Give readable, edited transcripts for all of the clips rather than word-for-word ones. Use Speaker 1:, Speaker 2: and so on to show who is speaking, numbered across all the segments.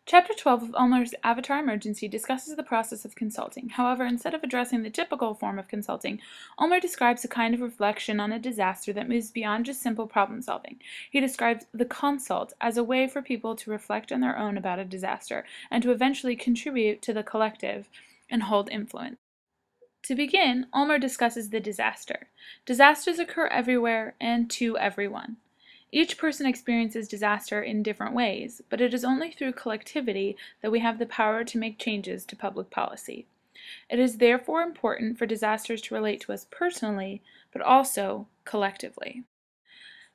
Speaker 1: Chapter 12 of Ulmer's Avatar Emergency discusses the process of consulting. However, instead of addressing the typical form of consulting, Ulmer describes a kind of reflection on a disaster that moves beyond just simple problem solving. He describes the consult as a way for people to reflect on their own about a disaster and to eventually contribute to the collective and hold influence. To begin, Ulmer discusses the disaster. Disasters occur everywhere and to everyone. Each person experiences disaster in different ways, but it is only through collectivity that we have the power to make changes to public policy. It is therefore important for disasters to relate to us personally, but also collectively.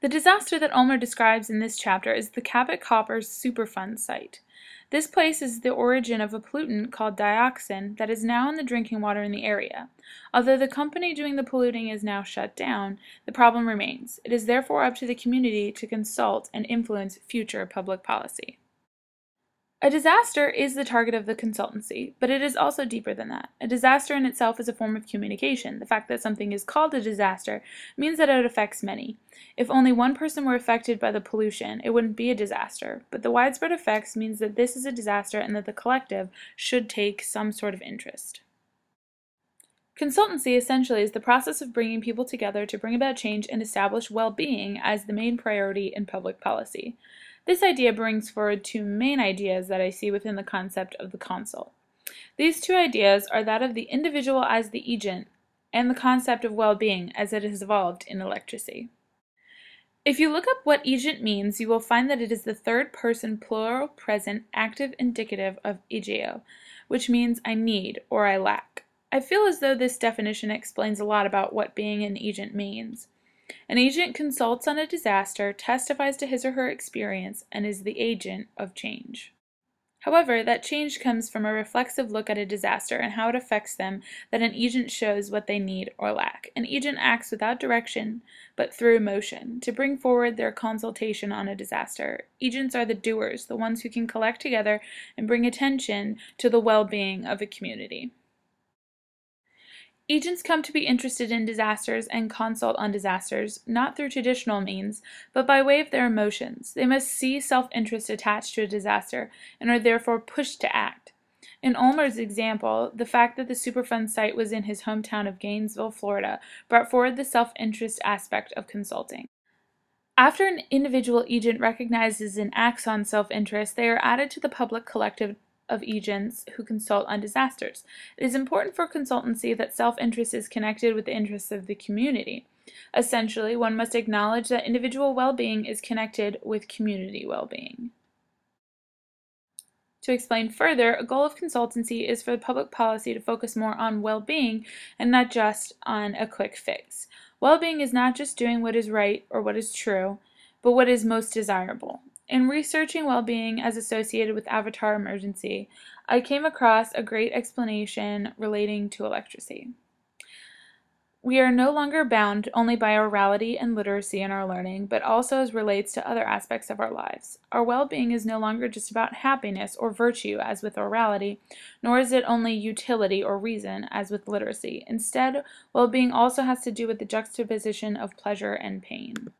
Speaker 1: The disaster that Ulmer describes in this chapter is the Cabot Coppers Superfund site. This place is the origin of a pollutant called dioxin that is now in the drinking water in the area. Although the company doing the polluting is now shut down, the problem remains. It is therefore up to the community to consult and influence future public policy. A disaster is the target of the consultancy, but it is also deeper than that. A disaster in itself is a form of communication. The fact that something is called a disaster means that it affects many. If only one person were affected by the pollution, it wouldn't be a disaster, but the widespread effects means that this is a disaster and that the collective should take some sort of interest. Consultancy essentially is the process of bringing people together to bring about change and establish well-being as the main priority in public policy. This idea brings forward two main ideas that I see within the concept of the consult. These two ideas are that of the individual as the agent and the concept of well-being as it has evolved in electricity. If you look up what agent means, you will find that it is the third person plural present active indicative of ageo, which means I need or I lack. I feel as though this definition explains a lot about what being an agent means. An agent consults on a disaster, testifies to his or her experience, and is the agent of change. However, that change comes from a reflexive look at a disaster and how it affects them that an agent shows what they need or lack. An agent acts without direction, but through motion, to bring forward their consultation on a disaster. Agents are the doers, the ones who can collect together and bring attention to the well-being of a community. Agents come to be interested in disasters and consult on disasters, not through traditional means, but by way of their emotions. They must see self-interest attached to a disaster and are therefore pushed to act. In Ulmer's example, the fact that the Superfund site was in his hometown of Gainesville, Florida, brought forward the self-interest aspect of consulting. After an individual agent recognizes and acts on self-interest, they are added to the public collective of agents who consult on disasters. It is important for consultancy that self-interest is connected with the interests of the community. Essentially, one must acknowledge that individual well-being is connected with community well-being. To explain further, a goal of consultancy is for public policy to focus more on well-being and not just on a quick fix. Well-being is not just doing what is right or what is true, but what is most desirable. In researching well-being as associated with Avatar Emergency, I came across a great explanation relating to electricity. We are no longer bound only by orality and literacy in our learning, but also as relates to other aspects of our lives. Our well-being is no longer just about happiness or virtue, as with orality, nor is it only utility or reason, as with literacy. Instead, well-being also has to do with the juxtaposition of pleasure and pain.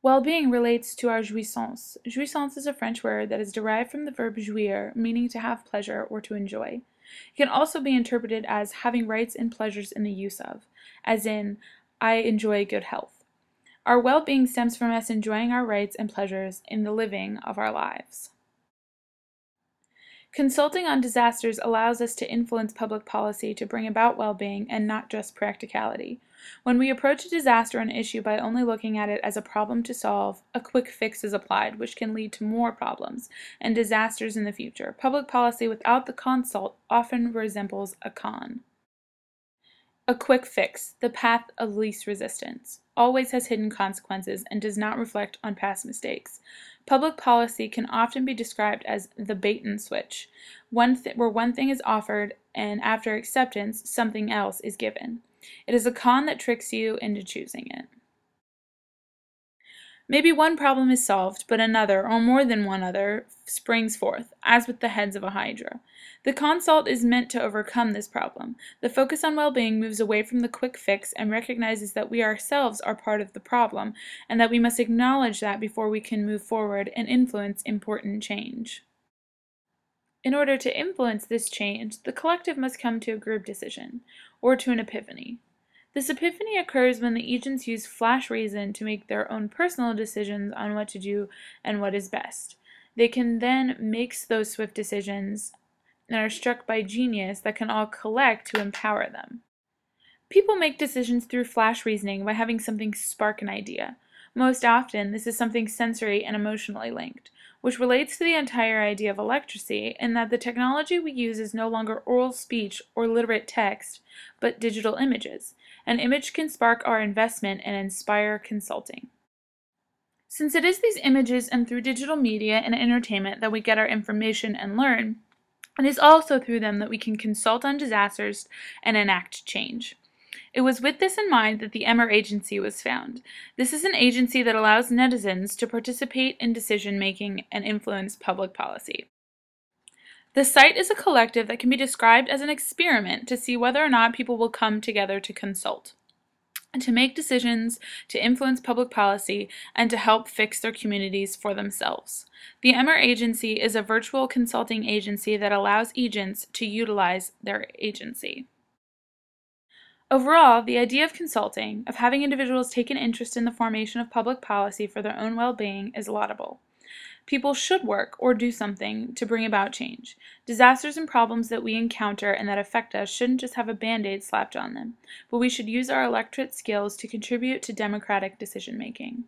Speaker 1: Well-being relates to our jouissance. Jouissance is a French word that is derived from the verb jouir, meaning to have pleasure or to enjoy. It can also be interpreted as having rights and pleasures in the use of, as in, I enjoy good health. Our well-being stems from us enjoying our rights and pleasures in the living of our lives. Consulting on disasters allows us to influence public policy to bring about well-being and not just practicality. When we approach a disaster or an issue by only looking at it as a problem to solve, a quick fix is applied, which can lead to more problems and disasters in the future. Public policy without the consult often resembles a con. A quick fix, the path of least resistance, always has hidden consequences and does not reflect on past mistakes. Public policy can often be described as the bait and switch, where one thing is offered and after acceptance, something else is given. It is a con that tricks you into choosing it. Maybe one problem is solved, but another, or more than one other, springs forth, as with the heads of a hydra. The consult is meant to overcome this problem. The focus on well-being moves away from the quick fix and recognizes that we ourselves are part of the problem, and that we must acknowledge that before we can move forward and influence important change. In order to influence this change, the collective must come to a group decision, or to an epiphany. This epiphany occurs when the agents use flash reason to make their own personal decisions on what to do and what is best. They can then make those swift decisions and are struck by genius that can all collect to empower them. People make decisions through flash reasoning by having something spark an idea. Most often, this is something sensory and emotionally linked, which relates to the entire idea of electricity in that the technology we use is no longer oral speech or literate text, but digital images. An image can spark our investment and inspire consulting. Since it is these images and through digital media and entertainment that we get our information and learn, it is also through them that we can consult on disasters and enact change. It was with this in mind that the Emmer Agency was found. This is an agency that allows netizens to participate in decision-making and influence public policy. The site is a collective that can be described as an experiment to see whether or not people will come together to consult, to make decisions, to influence public policy, and to help fix their communities for themselves. The Emmer Agency is a virtual consulting agency that allows agents to utilize their agency. Overall, the idea of consulting, of having individuals take an interest in the formation of public policy for their own well-being, is laudable. People should work or do something to bring about change. Disasters and problems that we encounter and that affect us shouldn't just have a band-aid slapped on them, but we should use our electorate skills to contribute to democratic decision-making.